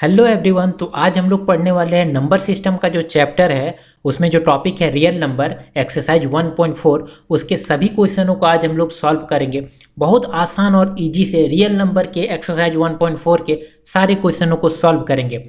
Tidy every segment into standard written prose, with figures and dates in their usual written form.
Hello everyone. तो आज हम लोग पढ़ने वाले हैं नंबर सिस्टम का जो चैप्टर है, उसमें जो टॉपिक है रियल नंबर एक्सरसाइज 1.4, उसके सभी क्वेश्चनों को आज हम लोग सॉल्व करेंगे। बहुत आसान और इजी से रियल नंबर के एक्सरसाइज 1.4 के सारे क्वेश्चनों को सॉल्व करेंगे।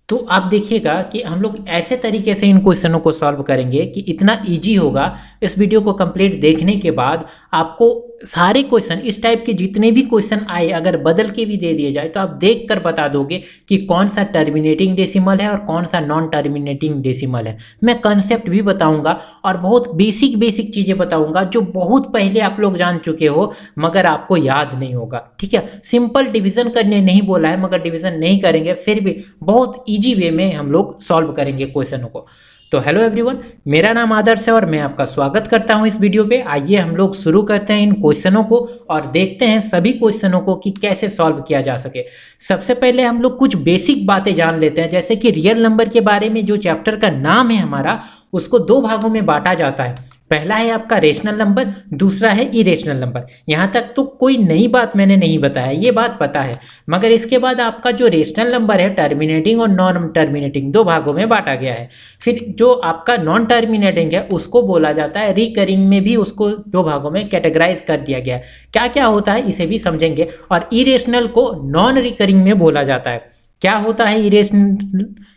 तो आप देखिएगा कि हम लोग ऐसे तरीके से इन क्वेश्चनों को सॉल्व करेंगे कि इतना इजी होगा। इस वीडियो को कंप्लीट देखने के बाद आपको सारे क्वेश्चन, इस टाइप के जितने भी क्वेश्चन आए, अगर बदल के भी दे दिए जाए तो आप देख कर बता दोगे कि कौन सा टर्मिनेटिंग डेसिमल है और कौन सा नॉन टर्मिनेटिंग डेसिमल है। मैं कंसेप्ट भी बताऊंगा और बहुत बेसिक बेसिक चीज़ें बताऊंगा जो बहुत पहले आप लोग जान चुके हो मगर आपको याद नहीं होगा। ठीक है, सिंपल डिवीजन करने नहीं बोला है, मगर डिवीजन नहीं करेंगे फिर भी बहुत इजी वे में हम लोग सॉल्व करेंगे क्वेश्चनों को। तो हेलो एवरीवन, मेरा नाम आदर्श है और मैं आपका स्वागत करता हूं इस वीडियो पे। आइए हम लोग शुरू करते हैं इन क्वेश्चनों को और देखते हैं सभी क्वेश्चनों को कि कैसे सॉल्व किया जा सके। सबसे पहले हम लोग कुछ बेसिक बातें जान लेते हैं, जैसे कि रियल नंबर के बारे में। जो चैप्टर का नाम है हमारा, उसको दो भागों में बांटा जाता है। पहला है आपका रेशनल नंबर, दूसरा है इरेशनल नंबर। यहाँ तक तो कोई नई बात मैंने नहीं बताया, ये बात पता है। मगर इसके बाद आपका जो रेशनल नंबर है, टर्मिनेटिंग और नॉन टर्मिनेटिंग, दो भागों में बांटा गया है। फिर जो आपका नॉन टर्मिनेटिंग है उसको बोला जाता है रिकरिंग, में भी उसको दो भागों में कैटेगराइज कर दिया गया है। क्या क्या होता है इसे भी समझेंगे। और इरेशनल को नॉन रिकरिंग में बोला जाता है। क्या होता है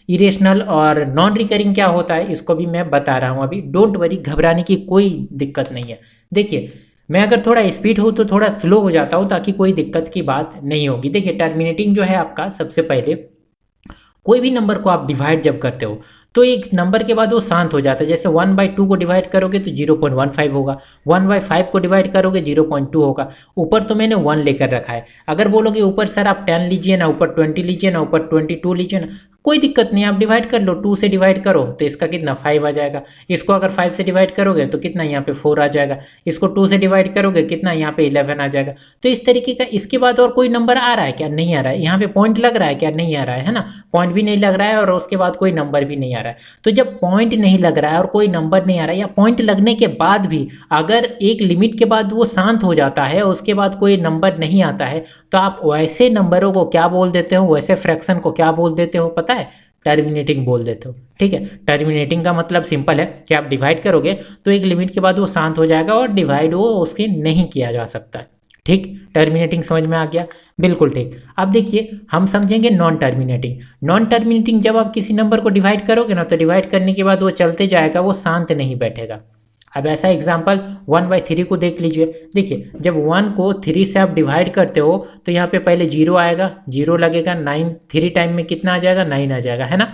इरेशनल और नॉन रिकरिंग क्या होता है, इसको भी मैं बता रहा हूँ अभी। डोंट वरी, घबराने की कोई दिक्कत नहीं है। देखिए, मैं अगर थोड़ा स्पीड हो तो थोड़ा स्लो हो जाता हूँ ताकि कोई दिक्कत की बात नहीं होगी। देखिए, टर्मिनेटिंग जो है आपका, सबसे पहले कोई भी नंबर को आप डिवाइड जब करते हो तो एक नंबर के बाद वो शांत हो जाता है। जैसे 1/2 को डिवाइड करोगे तो 0.15 होगा, 1/5 को डिवाइड करोगे 0.2 होगा। ऊपर तो मैंने 1 लेकर रखा है। अगर बोलोगे ऊपर सर आप 10 लीजिए ना, ऊपर 20 लीजिए ना, ऊपर 22 लीजिए ना, कोई दिक्कत नहीं, आप डिवाइड कर लो। 2 से डिवाइड करो तो इसका कितना 5 आ जाएगा। इसको अगर 5 से डिवाइड करोगे तो कितना यहाँ पे 4 आ जाएगा। इसको 2 से डिवाइड करोगे कितना यहाँ पे 11 आ जाएगा। तो इस तरीके का। इसके बाद और कोई नंबर आ रहा है क्या? नहीं आ रहा है। यहाँ पे पॉइंट लग रहा है क्या? नहीं आ रहा है ना, पॉइंट भी नहीं लग रहा है और उसके बाद कोई नंबर भी नहीं आ रहा है। तो जब पॉइंट नहीं लग रहा है और कोई नंबर नहीं आ रहा है, या पॉइंट लगने के बाद भी अगर एक लिमिट के बाद वो शांत हो जाता है, उसके बाद कोई नंबर नहीं आता है, तो आप वैसे नंबरों को क्या बोल देते हो, वैसे फ्रैक्शन को क्या बोल देते हो पता है? टर्मिनेटिंग बोल देते हो। ठीक है, टर्मिनेटिंग का मतलब सिंपल है कि आप डिवाइड करोगे तो एक लिमिट के बाद वो शांत हो जाएगा और डिवाइड वो उसके नहीं किया जा सकता है। ठीक, टर्मिनेटिंग समझ में आ गया? बिल्कुल ठीक। अब देखिए, हम समझेंगे नॉन टर्मिनेटिंग। नॉन टर्मिनेटिंग, जब आप किसी नंबर को डिवाइड करोगे ना, तो डिवाइड करने के बाद वो चलते जाएगा, वो शांत नहीं बैठेगा। अब ऐसा एग्जाम्पल 1/3 को देख लीजिए। देखिए, जब 1 को 3 से आप डिवाइड करते हो तो यहाँ पे पहले 0 आएगा, 0 लगेगा, 9 3 टाइम में कितना आ जाएगा? 9 आ जाएगा, है ना।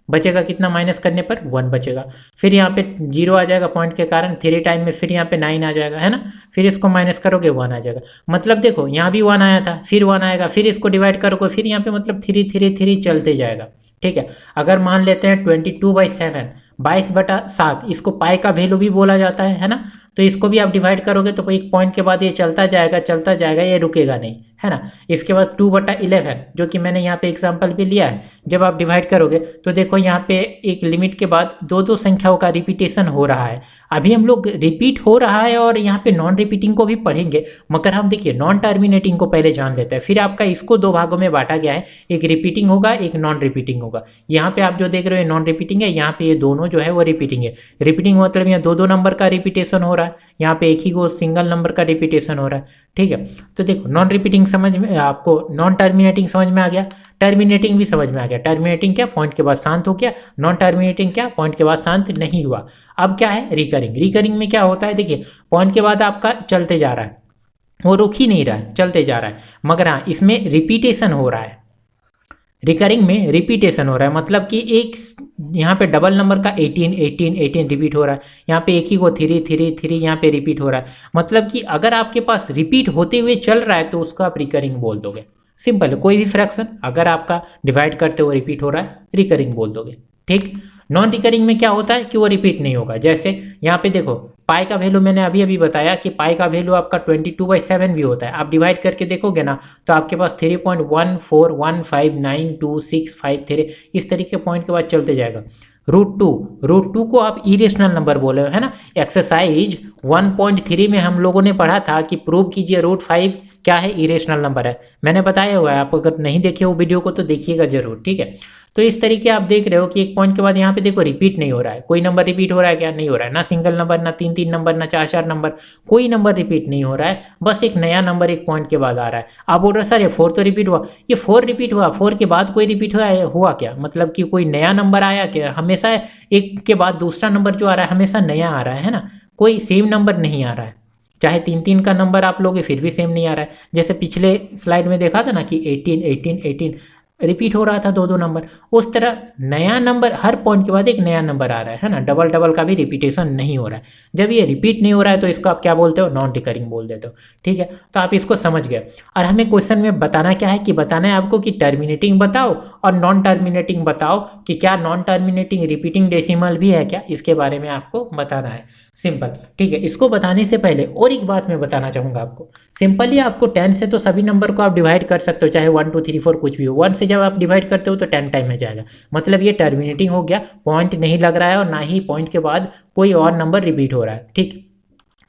बचेगा कितना माइनस करने पर? 1 बचेगा। फिर यहाँ पे 0 आ जाएगा पॉइंट के कारण, 3 टाइम में फिर यहाँ पे 9 आ जाएगा, है ना। फिर इसको माइनस करोगे 1 आ जाएगा। मतलब देखो, यहाँ भी 1 आया था, फिर 1 आएगा, फिर इसको डिवाइड करोगे, फिर यहाँ पे मतलब 3 3 3 चलते जाएगा। ठीक है, अगर मान लेते हैं 22/7, 22/7, इसको पाई का वैल्यू भी बोला जाता है ना। तो इसको भी आप डिवाइड करोगे तो एक पॉइंट के बाद ये चलता जाएगा, ये रुकेगा नहीं, है ना। इसके बाद 2/11, जो कि मैंने यहाँ पे एग्जांपल भी लिया है, जब आप डिवाइड करोगे तो देखो यहाँ पे एक लिमिट के बाद दो संख्याओं का रिपीटेशन हो रहा है। अभी हम लोग रिपीट हो रहा है और यहाँ पे नॉन रिपीटिंग को भी पढ़ेंगे, मगर हम देखिए नॉन टर्मिनेटिंग को पहले जान लेते हैं। फिर आपका इसको दो भागों में बांटा गया है, एक रिपीटिंग होगा, एक नॉन रिपीटिंग होगा। यहाँ पे आप जो देख रहे हो नॉन रिपीटिंग है, यहाँ पे ये दोनों जो है वो रिपीटिंग है। रिपीटिंग मतलब यहाँ दो नंबर का रिपीटेशन हो रहा है, यहाँ पे एक ही को सिंगल नंबर का रिपीटेशन हो रहा है। ठीक है, तो देखो नॉन रिपीटिंग समझ में, आपको नॉन टर्मिनेटिंग समझ में आ गया, टर्मिनेटिंग भी समझ में आ गया। टर्मिनेटिंग क्या? पॉइंट के बाद शांत हो गया। नॉन टर्मिनेटिंग क्या? पॉइंट के बाद शांत नहीं हुआ। अब क्या है? रिकरिंग। रिकरिंग में क्या होता है? देखिए, पॉइंट के बाद आपका चलते जा रहा है, वो रुक ही नहीं रहा है, चलते जा रहा है, मगर हाँ इसमें रिपीटेशन हो रहा है। रिकरिंग में रिपीटेशन हो रहा है, मतलब कि एक यहाँ पे डबल नंबर का 18 18 18 रिपीट हो रहा है, यहाँ पे एक ही को 3 3 3 यहाँ पे रिपीट हो रहा है। मतलब कि अगर आपके पास रिपीट होते हुए चल रहा है तो उसको आप रिकरिंग बोल दोगे। सिंपल है, कोई भी फ्रैक्शन अगर आपका डिवाइड करते हुए रिपीट हो रहा है, रिकरिंग बोल दोगे। ठीक। नॉन रिकरिंग में क्या होता है कि वो रिपीट नहीं होगा। जैसे यहाँ पे देखो, पाई का वैल्यू मैंने अभी बताया कि पाई का वैल्यू आपका 22/7 भी होता है। आप डिवाइड करके देखोगे ना तो आपके पास 3.141592653 इस तरीके पॉइंट के बाद चलते जाएगा। √2 को आप इरेशनल नंबर बोले हो, है ना। एक्सरसाइज 1.3 में हम लोगों ने पढ़ा था कि प्रूव कीजिए √5 क्या है, इरेशनल नंबर है। मैंने बताया हुआ है, आप अगर नहीं देखे वो वीडियो को तो देखिएगा जरूर, ठीक है। तो इस तरीके आप देख रहे हो कि एक पॉइंट के बाद यहाँ पे देखो रिपीट नहीं हो रहा है, कोई नंबर रिपीट हो रहा है क्या, नहीं हो रहा है, ना सिंगल नंबर, ना 3 3 नंबर, ना 4 4 नंबर, कोई नंबर रिपीट नहीं हो रहा है, बस एक नया नंबर एक पॉइंट के बाद आ रहा है। आप बोल रहे हो सर ये 4 तो रिपीट हुआ, ये 4 रिपीट हुआ, 4 के बाद कोई रिपीट हुआ क्या, मतलब कि कोई नया नंबर आया क्या, हमेशा एक के बाद दूसरा नंबर जो आ रहा है हमेशा नया आ रहा है ना, कोई सेम नंबर नहीं आ रहा है। चाहे 3 3 का नंबर आप लोगे फिर भी सेम नहीं आ रहा है। जैसे पिछले स्लाइड में देखा था ना कि 18 18 18 रिपीट हो रहा था 2 2 नंबर, उस तरह नया नंबर हर पॉइंट के बाद एक नया नंबर आ रहा है ना, डबल डबल का भी रिपीटेशन नहीं हो रहा है। जब ये रिपीट नहीं हो रहा है तो इसको आप क्या बोलते हो, नॉन रिकरिंग बोल देते हो, ठीक है। तो आप इसको समझ गए। और हमें क्वेश्चन में बताना क्या है कि बताना है आपको कि टर्मिनेटिंग बताओ और नॉन टर्मिनेटिंग बताओ, कि क्या नॉन टर्मिनेटिंग रिपीटिंग डेसिमल भी है क्या, इसके बारे में आपको बताना है। सिंपल, ठीक है। इसको बताने से पहले और एक बात मैं बताना चाहूँगा आपको। सिंपली आपको 10 से तो सभी नंबर को आप डिवाइड कर सकते हो, चाहे 1 2 3 4 कुछ भी हो। 1 से जब आप डिवाइड करते हो तो 10 टाइम में जाएगा, मतलब ये टर्मिनेटिंग हो गया, पॉइंट नहीं लग रहा है और ना ही पॉइंट के बाद कोई और नंबर रिपीट हो रहा है, ठीक।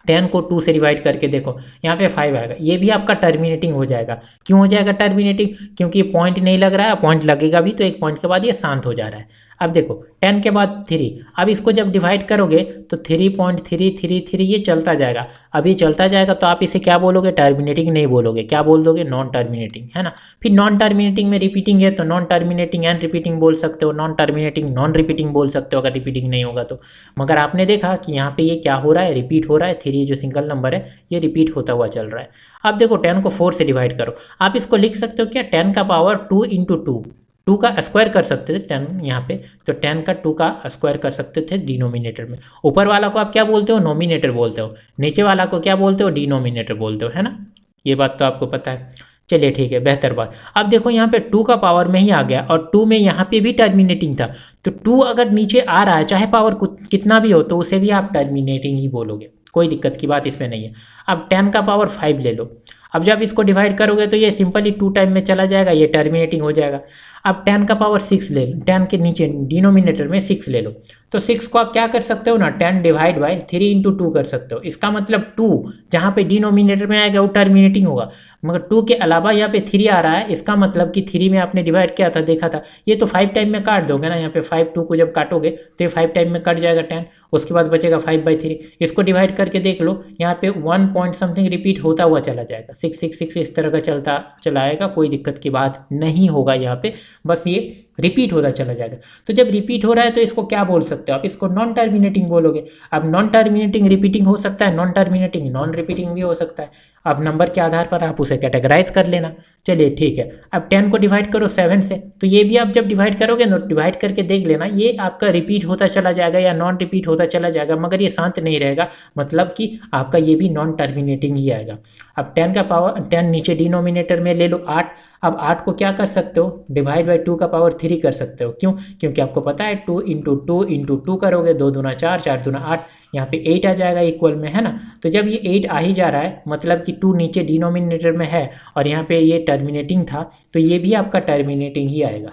10 को 2 से डिवाइड करके देखो, यहाँ पे 5 आएगा, ये भी आपका टर्मिनेटिंग हो जाएगा। क्यों हो जाएगा टर्मिनेटिंग, क्योंकि पॉइंट नहीं लग रहा है, पॉइंट लगेगा भी तो एक पॉइंट के बाद ये शांत हो जा रहा है। अब देखो 10 के बाद 3, अब इसको जब डिवाइड करोगे तो 3.333 ये चलता जाएगा। अब ये चलता जाएगा तो आप इसे क्या बोलोगे, टर्मिनेटिंग नहीं बोलोगे, क्या बोल दोगे, नॉन टर्मिनेटिंग, है ना। फिर नॉन टर्मिनेटिंग में रिपीटिंग है तो नॉन टर्मिनेटिंग एंड रिपीटिंग बोल सकते हो, नॉन टर्मिनेटिंग नॉन रिपीटिंग बोल सकते हो अगर रिपीटिंग नहीं होगा तो। मगर आपने देखा कि यहाँ पे ये क्या हो रहा है, रिपीट हो रहा है, 3 जो सिंगल नंबर है ये रिपीट होता हुआ चल रहा है। अब देखो 10 को 4 से डिवाइड करो, आप इसको लिख सकते हो क्या, 10 का पावर 2 × 2, 2 का स्क्वायर कर सकते थे 10 यहाँ पे, तो 10 का 2 का स्क्वायर कर सकते थे डिनोमिनेटर में। ऊपर वाला को आप क्या बोलते हो, नोमिनेटर बोलते हो, नीचे वाला को क्या बोलते हो, डिनोमिनेटर बोलते हो, है ना। ये बात तो आपको पता है। चलिए ठीक है, बेहतर बात। अब देखो यहाँ पे 2 का पावर में ही आ गया और 2 में यहाँ पे भी टर्मिनेटिंग था, तो 2 अगर नीचे आ रहा है चाहे पावर कितना भी हो तो उसे भी आप टर्मिनेटिंग ही बोलोगे, कोई दिक्कत की बात इसमें नहीं है। अब 10 का पावर 5 ले लो, अब जब इसको डिवाइड करोगे तो ये सिंपली 2 टाइम में चला जाएगा, ये टर्मिनेटिंग हो जाएगा। अब 10 का पावर 6 ले लो, 10 के नीचे डिनोमिनेटर में 6 ले लो, तो 6 को आप क्या कर सकते हो ना, 10 डिवाइड बाई 3 × 2 कर सकते हो। इसका मतलब 2 जहाँ पे डिनोमिनेटर में आएगा वो टर्मिनेटिंग होगा, मगर 2 के अलावा यहाँ पे 3 आ रहा है, इसका मतलब कि 3 में आपने डिवाइड किया था, देखा था, ये तो 5 टाइम में काट दोगे ना, यहाँ पे 5 2 को जब काटोगे तो ये 5 टाइम में कट जाएगा 10, उसके बाद बचेगा 5/3। इसको डिवाइड करके देख लो, यहाँ पे 1 पॉइंट समथिंग रिपीट होता हुआ चला जाएगा, 6 6 6 इस तरह का चलता चला आएगा, कोई दिक्कत की बात नहीं होगा यहाँ पे, बस ये रिपीट होता चला जाएगा। तो जब रिपीट हो रहा है तो इसको क्या बोल सकते हो आप, इसको नॉन टर्मिनेटिंग बोलोगे। अब नॉन टर्मिनेटिंग रिपीटिंग हो सकता है, नॉन टर्मिनेटिंग नॉन रिपीटिंग भी हो सकता है। अब नंबर के आधार पर आप उसे कैटेगराइज कर लेना। चलिए ठीक है, अब 10 को डिवाइड करो 7 से, तो ये भी आप जब डिवाइड करोगे ना, डिवाइड करके देख लेना, ये आपका रिपीट होता चला जाएगा या नॉन रिपीट होता चला जाएगा, मगर ये शांत नहीं रहेगा, मतलब कि आपका ये भी नॉन टर्मिनेटिंग ही आएगा। अब 10 का पावर 10 नीचे डिनोमिनेटर में ले लो 8, अब 8 को क्या कर सकते हो, डिवाइड बाई 2 का पावर 3 कर सकते हो। क्यों, क्योंकि आपको पता है 2 × 2 × 2 करोगे, 2 दूना 4 4 दूना 8, यहाँ पे 8 आ जाएगा इक्वल में, है ना। तो जब ये 8 आ ही जा रहा है, मतलब कि 2 नीचे डिनोमिनेटर में है और यहाँ पे ये टर्मिनेटिंग था, तो ये भी आपका टर्मिनेटिंग ही आएगा,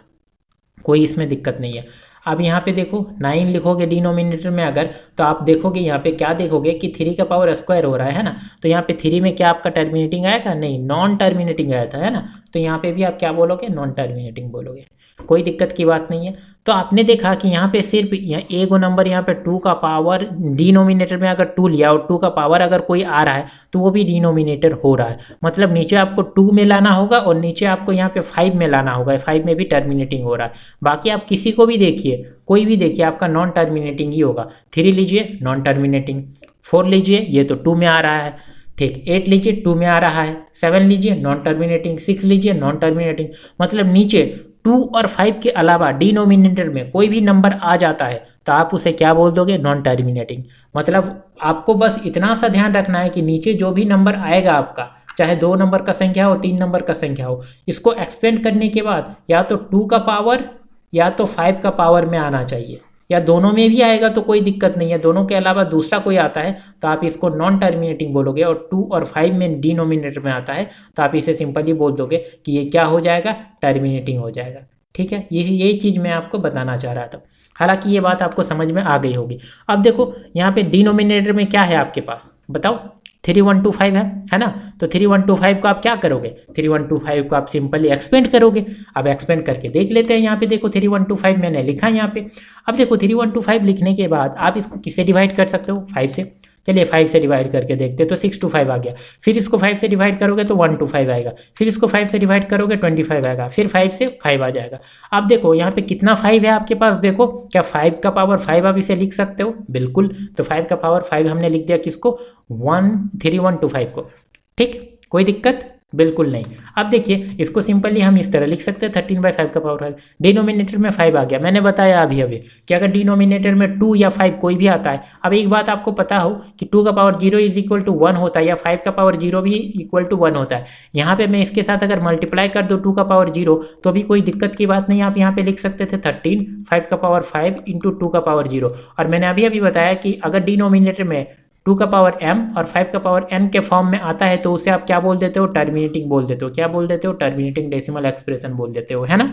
कोई इसमें दिक्कत नहीं है। अब यहाँ पे देखो 9 लिखोगे डिनोमिनेटर में अगर, तो आप देखोगे यहाँ पे क्या देखोगे कि 3 का पावर स्क्वायर हो रहा है ना, तो यहाँ पे 3 में क्या आपका टर्मिनेटिंग आएगा, नहीं, नॉन टर्मिनेटिंग आया था, है ना। तो यहाँ पे भी आप क्या बोलोगे, नॉन टर्मिनेटिंग बोलोगे, कोई दिक्कत की बात नहीं है। तो आपने देखा कि यहाँ पे सिर्फ एक नंबर यहाँ पे 2 का पावर डिनोमिनेटर में अगर 2 लिया और 2 का पावर अगर कोई आ रहा है तो वो भी डिनोमिनेटर हो रहा है, मतलब नीचे आपको 2 में लाना होगा और नीचे आपको यहाँ पे 5 में लाना होगा, 5 में भी टर्मिनेटिंग हो रहा है। बाकी आप किसी को भी देखिए, कोई भी देखिए, आपका नॉन टर्मिनेटिंग ही होगा। 3 लीजिए नॉन टर्मिनेटिंग, 4 लीजिए ये तो 2 में आ रहा है, ठीक, 8 लीजिए 2 में आ रहा है, 7 लीजिए नॉन टर्मिनेटिंग, 6 लीजिए नॉन टर्मिनेटिंग, मतलब नीचे 2 और 5 के अलावा डिनोमिनेटर में कोई भी नंबर आ जाता है तो आप उसे क्या बोल दोगे, नॉन टर्मिनेटिंग। मतलब आपको बस इतना सा ध्यान रखना है कि नीचे जो भी नंबर आएगा आपका, चाहे 2 नंबर का संख्या हो 3 नंबर का संख्या हो, इसको एक्सपेंड करने के बाद या तो 2 का पावर या तो 5 का पावर में आना चाहिए, या दोनों में भी आएगा तो कोई दिक्कत नहीं है, दोनों के अलावा दूसरा कोई आता है तो आप इसको नॉन टर्मिनेटिंग बोलोगे, और 2 और 5 में डिनोमिनेटर में आता है तो आप इसे सिंपली बोल दोगे कि ये क्या हो जाएगा, टर्मिनेटिंग हो जाएगा। ठीक है, यही चीज़ मैं आपको बताना चाह रहा था, हालांकि ये बात आपको समझ में आ गई होगी। अब देखो यहाँ पे डिनोमिनेटर में क्या है आपके पास, बताओ, 3125 है ना। तो 3125 को आप क्या करोगे, 3125 को आप सिंपली एक्सपेंड करोगे। अब एक्सपेंड करके देख लेते हैं। यहाँ पे देखो 3125 मैंने लिखा यहाँ पे। अब देखो 3125 लिखने के बाद आप इसको किससे डिवाइड कर सकते हो, 5 से। चलिए 5 से डिवाइड करके देखते हैं, तो 625 आ गया। फिर इसको 5 से डिवाइड करोगे तो 125 आएगा। फिर इसको 5 से डिवाइड करोगे 25 आएगा। फिर 5 से 5 आ जाएगा। अब देखो यहाँ पे कितना 5 है आपके पास, देखो क्या 5 का पावर 5 आप इसे लिख सकते हो, बिल्कुल। तो 5 का पावर 5 हमने लिख दिया किसको, 3125 को। ठीक, कोई दिक्कत बिल्कुल नहीं। अब देखिए इसको सिंपली हम इस तरह लिख सकते हैं 13/5 का पावर 5। डिनोमिनेटर में 5 आ गया। मैंने बताया अभी कि अगर डिनोमिनेटर में 2 या 5 कोई भी आता है। अब एक बात आपको पता हो कि 2 का पावर 0 इज इक्वल टू 1 होता है, या 5 का पावर 0 भी इक्वल टू 1 होता है। यहाँ पे मैं इसके साथ अगर मल्टीप्लाई कर दूँ 2 का पावर 0 तो भी कोई दिक्कत की बात नहीं। आप यहाँ पे लिख सकते थे 13 5 का पावर 5 इंटू 2 का पावर 0। और मैंने अभी बताया कि अगर डिनोमिनेटर में 2 का पावर m और 5 का पावर n के फॉर्म में आता है तो उसे आप क्या बोल देते हो, टर्मिनेटिंग बोल देते हो। क्या बोल देते हो, टर्मिनेटिंग डेसिमल एक्सप्रेशन बोल देते हो, है ना।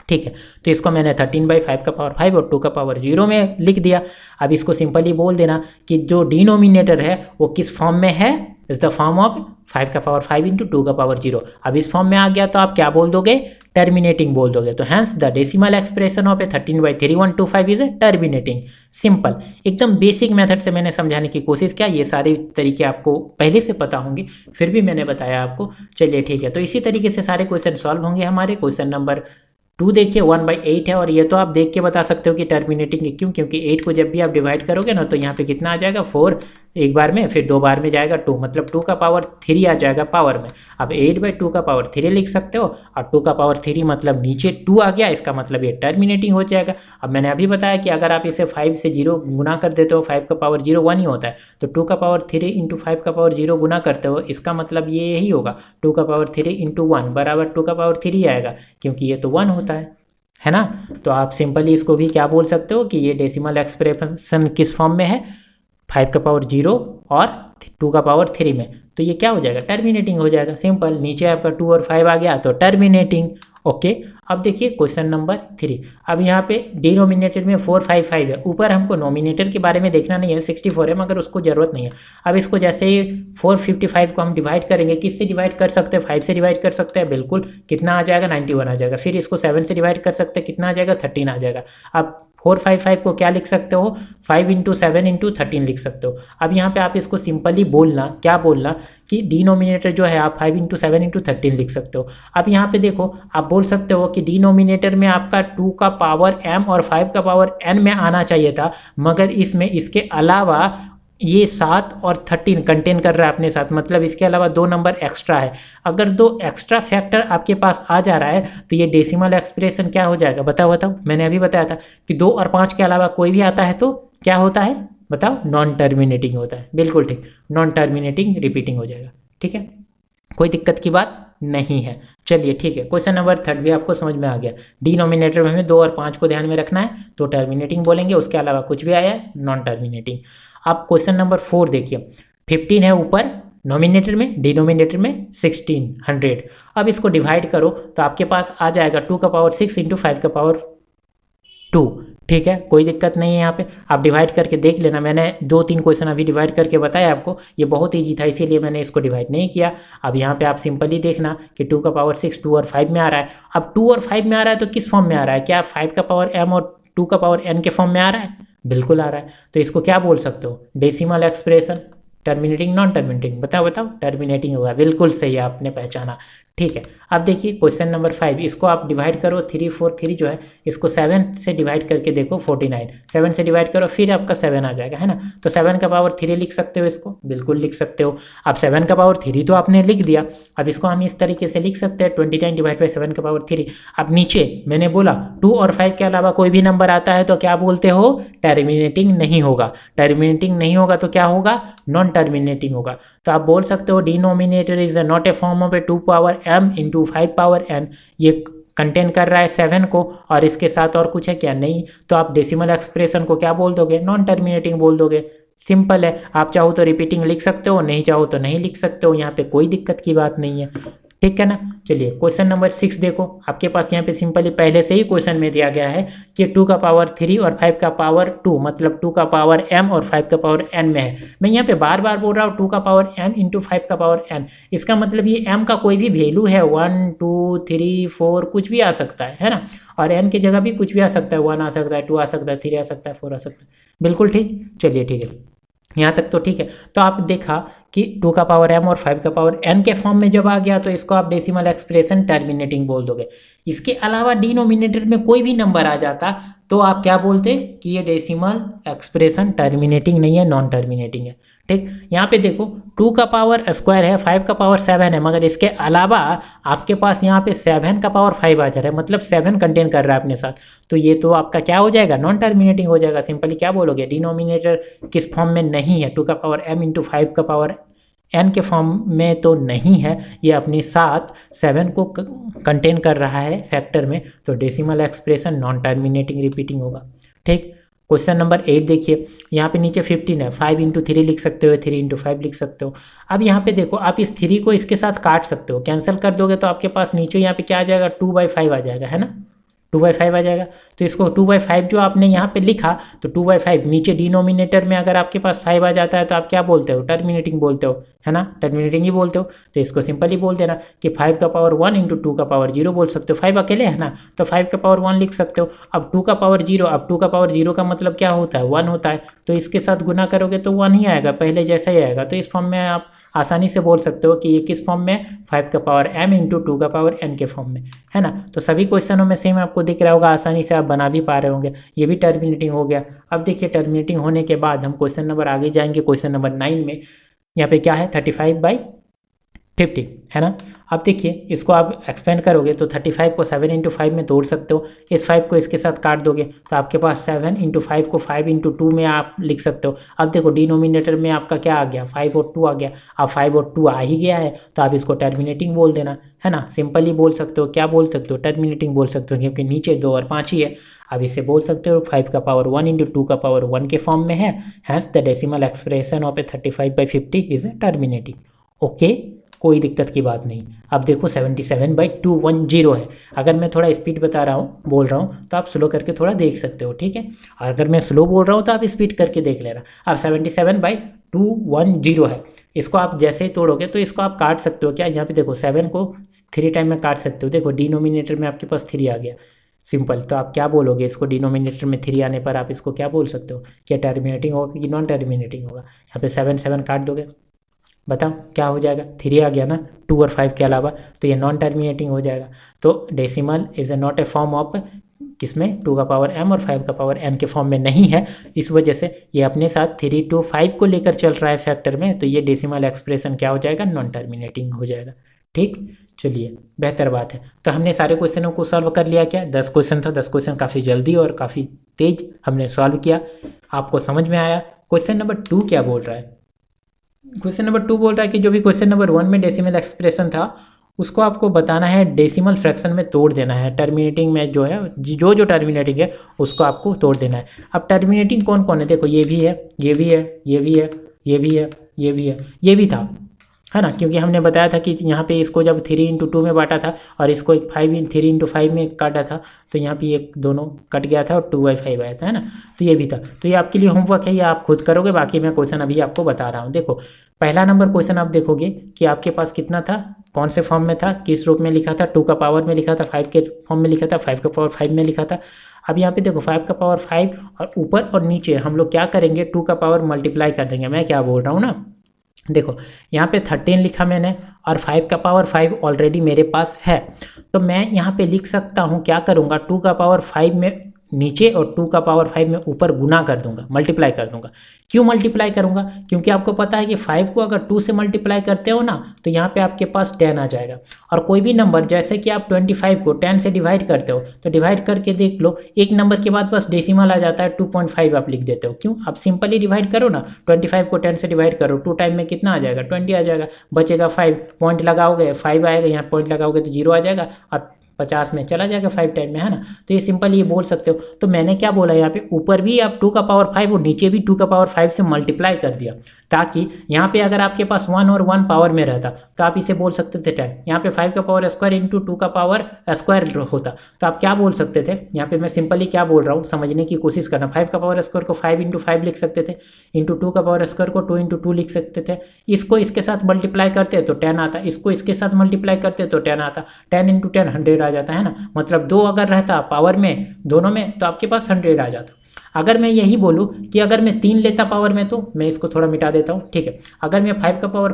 ठीक है, तो इसको मैंने 13/5 का पावर 5 और 2 का पावर 0 में लिख दिया। अब इसको सिंपली बोल देना कि जो डिनोमिनेटर है वो किस फॉर्म में है, इज द फॉर्म ऑफ 5 का पावर 5 इंटू 2 का पावर 0। अब इस फॉर्म में आ गया तो आप क्या बोल दोगे, टर्मिनेटिंग बोल दोगे। तो hence the decimal expression of a 13/3125 is a terminating. Simple, एकदम बेसिक मेथड से मैंने समझाने की कोशिश किया। ये सारे तरीके आपको पहले से पता होंगे, फिर भी मैंने बताया आपको। चलिए ठीक है, तो इसी तरीके से सारे क्वेश्चन सॉल्व होंगे हमारे। क्वेश्चन नंबर 2 देखिए 1/8 है, और ये तो आप देख के बता सकते हो कि टर्मिनेटिंग है। क्यों, क्योंकि 8 को जब भी आप डिवाइड करोगे ना तो यहाँ पे कितना आ जाएगा, 4 एक बार में, फिर 2 बार में जाएगा 2, मतलब 2 का पावर 3 आ जाएगा पावर में। अब 8/2 का पावर 3 लिख सकते हो, और 2 का पावर 3 मतलब नीचे 2 आ गया, इसका मतलब ये टर्मिनेटिंग हो जाएगा। अब मैंने अभी बताया कि अगर आप इसे 5 से 0 गुना कर देते हो, 5 का पावर 0 1 ही होता है, तो 2 का पावर 3 इंटू 5 का पावर 0 गुना करते हो, इसका मतलब ये यही होगा, 2 का पावर 3 इंटू 1 बराबर 2 का पावर 3 आएगा, क्योंकि ये तो 1 होता है ना। तो आप सिंपली इसको भी क्या बोल सकते हो कि ये डेसिमल एक्सप्रेशन किस फॉर्म में है, 5 का पावर 0 और 2 का पावर 3 में। तो ये क्या हो जाएगा, टर्मिनेटिंग हो जाएगा। सिंपल, नीचे आपका 2 और 5 आ गया तो टर्मिनेटिंग। ओके, अब देखिए क्वेश्चन नंबर 3। अब यहाँ पे डिनोमिनेटर में 455 है, ऊपर हमको नोमिनेटर के बारे में देखना नहीं है, 64 है, मगर उसको ज़रूरत नहीं है। अब इसको जैसे ही 455 को हम डिवाइड करेंगे, किससे डिवाइड कर सकते हैं, 5 से डिवाइड कर सकते हैं, बिल्कुल। कितना आ जाएगा, 91 आ जाएगा। फिर इसको 7 से डिवाइड कर सकते हैं, कितना आ जाएगा, 13 आ जाएगा। अब 455 को क्या लिख सकते हो, 5 इंटू 7 इंटू 13 लिख सकते हो। अब यहाँ पे आप इसको सिंपली बोलना, क्या बोलना कि डिनोमिनेटर जो है आप 5 इंटू 7 इंटू 13 लिख सकते हो। अब यहाँ पे देखो आप बोल सकते हो कि डिनोमिनेटर में आपका 2 का पावर m और 5 का पावर n में आना चाहिए था, मगर इसमें इसके अलावा ये 7 और 13 कंटेन कर रहा है अपने साथ, मतलब इसके अलावा 2 नंबर एक्स्ट्रा है। अगर 2 एक्स्ट्रा फैक्टर आपके पास आ जा रहा है तो ये डेसिमल एक्सप्रेशन क्या हो जाएगा, बताओ। मैंने अभी बताया था कि 2 और 5 के अलावा कोई भी आता है तो क्या होता है, बताओ, नॉन टर्मिनेटिंग होता है। बिल्कुल ठीक, नॉन टर्मिनेटिंग रिपीटिंग हो जाएगा। ठीक है, कोई दिक्कत की बात नहीं है। चलिए ठीक है, क्वेश्चन नंबर 3 भी आपको समझ में आ गया। डिनोमिनेटर में हमें 2 और 5 को ध्यान में रखना है, तो टर्मिनेटिंग बोलेंगे, उसके अलावा कुछ भी आया है नॉन टर्मिनेटिंग। आप क्वेश्चन नंबर 4 देखिए, 15 है ऊपर नोमिनेटर में, डिनोमिनेटर में 1600। अब इसको डिवाइड करो तो आपके पास आ जाएगा 2 का पावर 6 इंटू 5 का पावर 2। ठीक है, कोई दिक्कत नहीं है। यहाँ पे आप डिवाइड करके देख लेना, मैंने 2-3 क्वेश्चन अभी डिवाइड करके बताया आपको, ये बहुत ईजी था इसीलिए मैंने इसको डिवाइड नहीं किया। अब यहाँ पे आप सिंपली देखना कि 2 का पावर 6 2 और 5 में आ रहा है। अब 2 और 5 में आ रहा है तो किस फॉर्म में आ रहा है, क्या 5 का पावर m और 2 का पावर n के फॉर्म में आ रहा है, बिल्कुल आ रहा है। तो इसको क्या बोल सकते हो, decimal expression, terminating non terminating, बताओ टर्मिनेटिंग होगा, बिल्कुल सही है, आपने पहचाना। ठीक है, अब देखिए क्वेश्चन नंबर 5, इसको आप डिवाइड करो, 343 जो है इसको 7 से डिवाइड करके देखो, 49, 7 से डिवाइड करो फिर आपका 7 आ जाएगा, है ना। तो 7 का पावर 3 लिख सकते हो, इसको बिल्कुल लिख सकते हो। अब 7 का पावर 3 तो आपने लिख दिया, अब इसको हम इस तरीके से लिख सकते हैं 29 डिवाइड बाई 7 का पावर 3। अब नीचे मैंने बोला 2 और 5 के अलावा कोई भी नंबर आता है तो क्या बोलते हो, टर्मिनेटिंग नहीं होगा। टर्मिनेटिंग नहीं होगा तो क्या होगा, नॉन टर्मिनेटिंग होगा। तो आप बोल सकते हो denominator is not a form of A 2 power m into 5 power n। ये कंटेन कर रहा है 7 को, और इसके साथ और कुछ है क्या, नहीं। तो आप डेसिमल एक्सप्रेशन को क्या बोल दोगे, नॉन टर्मिनेटिंग बोल दोगे। सिंपल है, आप चाहो तो रिपीटिंग लिख सकते हो, नहीं चाहो तो नहीं लिख सकते हो, यहाँ पे कोई दिक्कत की बात नहीं है। ठीक है ना। चलिए क्वेश्चन नंबर 6 देखो, आपके पास यहाँ पे सिंपली पहले से ही क्वेश्चन में दिया गया है कि 2 का पावर 3 और 5 का पावर 2, मतलब 2 का पावर m और 5 का पावर n में है। मैं यहाँ पे बार बार बोल रहा हूँ 2 का पावर m इंटू 5 का पावर n, इसका मतलब ये m का कोई भी वैल्यू है, 1 2 3 4 कुछ भी आ सकता है ना, और n की जगह भी कुछ भी आ सकता है, 1 आ सकता है, 2 आ सकता है, 3 आ सकता है, 4 आ सकता है। बिल्कुल ठीक। चलिए ठीक है, यहाँ तक तो ठीक है। तो आप देखा कि 2 का पावर m और 5 का पावर n के फॉर्म में जब आ गया तो इसको आप डेसिमल एक्सप्रेशन टर्मिनेटिंग बोल दोगे। इसके अलावा डिनोमिनेटर में कोई भी नंबर आ जाता तो आप क्या बोलते कि ये डेसिमल एक्सप्रेशन टर्मिनेटिंग नहीं है, नॉन टर्मिनेटिंग है। ठीक, यहाँ पे देखो 2 का पावर स्क्वायर है, 5 का पावर 7 है, मगर इसके अलावा आपके पास यहाँ पे 7 का पावर 5 आ जा रहा है, मतलब 7 कंटेन कर रहा है अपने साथ, तो ये तो आपका क्या हो जाएगा, नॉन टर्मिनेटिंग हो जाएगा। सिंपली क्या बोलोगे, डिनोमिनेटर किस फॉर्म में नहीं है, 2 का पावर m इंटू 5 का पावर n के फॉर्म में तो नहीं है, ये अपने साथ 7 को कंटेन कर रहा है फैक्टर में, तो decimal expression non terminating repeating होगा। ठीक, क्वेश्चन नंबर 8 देखिए, यहाँ पे नीचे 15 है, 5 इंटू 3 लिख सकते हो, 3 इंटू 5 लिख सकते हो। अब यहाँ पे देखो, आप इस 3 को इसके साथ काट सकते हो, कैंसिल कर दोगे तो आपके पास नीचे यहाँ पे क्या आ जाएगा, 2/5 आ जाएगा, है ना, 2/5 आ जाएगा। तो इसको 2/5 जो आपने यहाँ पे लिखा, तो 2/5 नीचे डिनोमिनेटर में अगर आपके पास 5 आ जाता है तो आप क्या बोलते हो, टर्मिनेटिंग बोलते हो, है ना, टर्मिनेटिंग ही बोलते हो। तो इसको सिंपली बोल देना कि 5 का पावर 1 इंटू 2 का पावर 0 बोल सकते हो, 5 अकेले है ना, तो 5 का पावर 1 लिख सकते हो। अब 2 का पावर 0, अब 2 का पावर 0 का मतलब क्या होता है, 1 होता है, तो इसके साथ गुना करोगे तो 1 ही आएगा, पहले जैसा ही आएगा। तो इस फॉर्म में आप आसानी से बोल सकते हो कि ये किस फॉर्म में, 5 का पावर m इंटू 2 का पावर n के फॉर्म में, है ना। तो सभी क्वेश्चनों में सेम आपको दिख रहा होगा, आसानी से आप बना भी पा रहे होंगे। ये भी टर्मिनेटिंग हो गया। अब देखिए टर्मिनेटिंग होने के बाद हम क्वेश्चन नंबर आगे जाएंगे, क्वेश्चन नंबर 9 में यहाँ पे क्या है, 35/50, है ना। अब देखिए इसको आप एक्सपेंड करोगे तो 35 को 7 इंटू 5 में तोड़ सकते हो, इस 5 को इसके साथ काट दोगे तो आपके पास 7 इंटू 5 को 5 इंटू 2 में आप लिख सकते हो। अब देखो डिनोमिनेटर में आपका क्या आ गया, 5 और 2 आ गया। अब 5 और 2 आ ही गया है तो आप इसको टर्मिनेटिंग बोल देना, है ना, सिंपली बोल सकते हो, क्या बोल सकते हो, टर्मिनेटिंग बोल सकते हो, क्योंकि नीचे 2 और 5 ही है। अब इसे बोल सकते हो 5 का पावर 1 इंटू 2 का पावर 1 के फॉर्म में है, hence the decimal expression of a 35/50 is terminating. Okay, कोई दिक्कत की बात नहीं। अब देखो 77/210 है। अगर मैं थोड़ा स्पीड बता रहा हूँ, बोल रहा हूँ, तो आप स्लो करके थोड़ा देख सकते हो, ठीक है। और अगर मैं स्लो बोल रहा हूँ तो आप स्पीड करके देख लेना। अब 77/210 है, इसको आप जैसे ही तोड़ोगे तो इसको आप काट सकते हो। क्या, यहाँ पे देखो 7 को 3 टाइम में काट सकते हो। देखो डिनोमिनेटर में आपके पास 3 आ गया, सिंपल। तो आप क्या बोलोगे, इसको डिनोमिनेटर में 3 आने पर आप इसको क्या बोल सकते हो, क्या टर्मिनेटिंग होगा कि नॉन टर्मिनेटिंग होगा। यहाँ पे 7 काट दोगे, बताओ क्या हो जाएगा, 3 आ गया ना 2 और 5 के अलावा, तो ये नॉन टर्मिनेटिंग हो जाएगा। तो decimal is not a form of किसमें, 2 का पावर m और 5 का पावर n के फॉर्म में नहीं है, इस वजह से ये अपने साथ 3 to 5 को लेकर चल रहा है फैक्टर में, तो ये डेसिमल एक्सप्रेशन क्या हो जाएगा, नॉन टर्मिनेटिंग हो जाएगा। ठीक, चलिए बेहतर बात है। तो हमने सारे क्वेश्चनों को सॉल्व कर लिया। क्या 10 क्वेश्चन था, 10 क्वेश्चन काफ़ी जल्दी और काफ़ी तेज हमने सॉल्व किया, आपको समझ में आया। क्वेश्चन नंबर 2 क्या बोल रहा है, क्वेश्चन नंबर 2 बोल रहा है कि जो भी क्वेश्चन नंबर 1 में डेसिमल एक्सप्रेशन था उसको आपको बताना है डेसिमल फ्रैक्शन में तोड़ देना है। टर्मिनेटिंग में जो है, जो टर्मिनेटिंग है उसको आपको तोड़ देना है। अब टर्मिनेटिंग कौन कौन है, देखो ये भी है, ये भी है, ये भी है, ये भी है, ये भी है, ये भी था, है ना, क्योंकि हमने बताया था कि यहाँ पे इसको जब 3 इंटू 2 में बांटा था और इसको 3 इंटू 5 में काटा था, तो यहाँ पे एक दोनों कट गया था और 2/5 आया था, है ना। तो ये भी था। तो ये आपके लिए होमवर्क है, ये आप खुद करोगे, बाकी मैं क्वेश्चन अभी आपको बता रहा हूँ। देखो पहला नंबर क्वेश्चन आप देखोगे कि आपके पास कितना था, कौन से फॉर्म में था, किस रूप में लिखा था, 2 का पावर में लिखा था, 5 के फॉर्म में लिखा था, 5 का पावर 5 में लिखा था। अब यहाँ पे देखो 5 का पावर 5 और ऊपर और नीचे हम लोग क्या करेंगे, 2 का पावर मल्टीप्लाई कर देंगे। मैं क्या बोल रहा हूँ ना, देखो यहाँ पे 13 लिखा मैंने और 5 का पावर 5 ऑलरेडी मेरे पास है, तो मैं यहाँ पे लिख सकता हूँ, क्या करूँगा, 2 का पावर 5 में नीचे और 2 का पावर 5 में ऊपर गुना कर दूंगा, मल्टीप्लाई कर दूंगा। क्यों मल्टीप्लाई करूंगा, क्योंकि आपको पता है कि 5 को अगर 2 से मल्टीप्लाई करते हो ना तो यहाँ पे आपके पास 10 आ जाएगा। और कोई भी नंबर जैसे कि आप 25 को 10 से डिवाइड करते हो तो डिवाइड करके देख लो, एक नंबर के बाद बस डेसिमल आ जाता है, 2.5 आप लिख देते हो। क्यों, आप सिंपली डिवाइड करो ना, 25 को 10 से डिवाइड करो, 2 टाइम में कितना आ जाएगा, 20 आ जाएगा, बचेगा 5, पॉइंट लगाओगे 5 आएगा, यहाँ पॉइंट लगाओगे तो 0 आ जाएगा, और 50 में चला जाएगा 5 10 में, है ना। तो ये सिंपल ये बोल सकते हो। तो मैंने क्या बोला यहाँ पे, ऊपर भी आप 2 का पावर 5 और नीचे भी 2 का पावर 5 से मल्टीप्लाई कर दिया, ताकि यहाँ पे अगर आपके पास 1 और 1 पावर में रहता तो आप इसे बोल सकते थे 10, यहाँ पे 5 का पावर स्क्वायर इंटू 2 का पावर स्क्वायर होता, तो आप क्या बोल सकते थे, यहाँ पे मैं सिंपली क्या बोल रहा हूँ समझने की कोशिश करना। 5 का पावर स्क्वायर को 5 इंटू 5 लिख सकते थे, इंटू 2 का पावर स्क्वायर को 2 इंटू 2 लिख सकते थे। इसको इसके साथ मल्टीप्लाई करते तो 10 आता, इसको इसके साथ मल्टीप्लाई करते तो 10 आता, 10 इंटू 10 100 आ जाता, है ना। मतलब 2 अगर रहता पावर में दोनों में तो आपके पास 100 आ जाता। अगर मैं यही बोलूँ कि अगर मैं 3 लेता पावर में, तो मैं इसको थोड़ा मिटा देता हूँ, ठीक है। अगर मैं 5 का पावर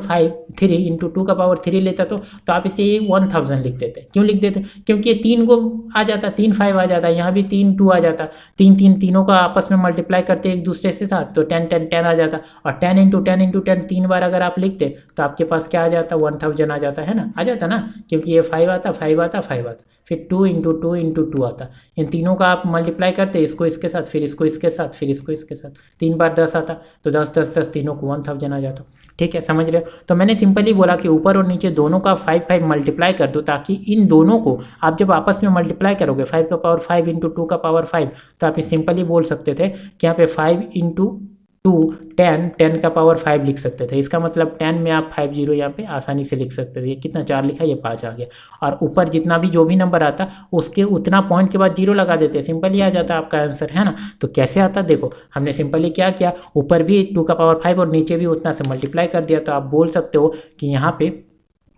3 इंटू 2 का पावर 3 लेता तो आप इसे 1000 लिख देते। क्यों लिख देते, क्योंकि ये 3 को आ जाता, 3 5 आ जाता, यहाँ भी 3 2 आ जाता, 3 3 तीनों का आपस में मल्टीप्लाई करते एक दूसरे से साथ, तो 10 10 10 आ जाता। और 10 इंटू 10 इंटू 10 3 बार अगर आप लिखते तो आपके पास क्या आ जाता, 1000 आ जाता, है ना, आ जाता ना, क्योंकि ये 5 आता 5 आता 5 आता, फिर 2 इंटू 2 इंटू 2 आता। इन तीनों का आप मल्टीप्लाई करते, इसको इसके साथ, फिर इसको इसके साथ, फिर इसको इसके साथ, 3 बार 10 आता, तो 10 10 10 तीनों को 1000 आ जाता, ठीक है, समझ रहे हो। तो मैंने सिंपली बोला कि ऊपर और नीचे दोनों का 5 5 मल्टीप्लाई कर दो, ताकि इन दोनों को आप जब आपस में मल्टीप्लाई करोगे 5 का पावर 5 इंटू 2 का पावर 5, तो आप सिंपली बोल सकते थे कि यहाँ पे 5 इंटू 2 10 10 का पावर 5 लिख सकते थे। इसका मतलब 10 में आप 5 0 यहाँ पे आसानी से लिख सकते थे। ये कितना 4 लिखा, ये 5 आ गया। और ऊपर जितना भी जो भी नंबर आता उसके उतना पॉइंट के बाद 0 लगा देते, सिंपली आ जाता आपका आंसर, है ना। तो कैसे आता, देखो हमने सिंपली क्या किया, ऊपर भी 2 का पावर 5 और नीचे भी उतना से मल्टीप्लाई कर दिया। तो आप बोल सकते हो कि यहाँ पे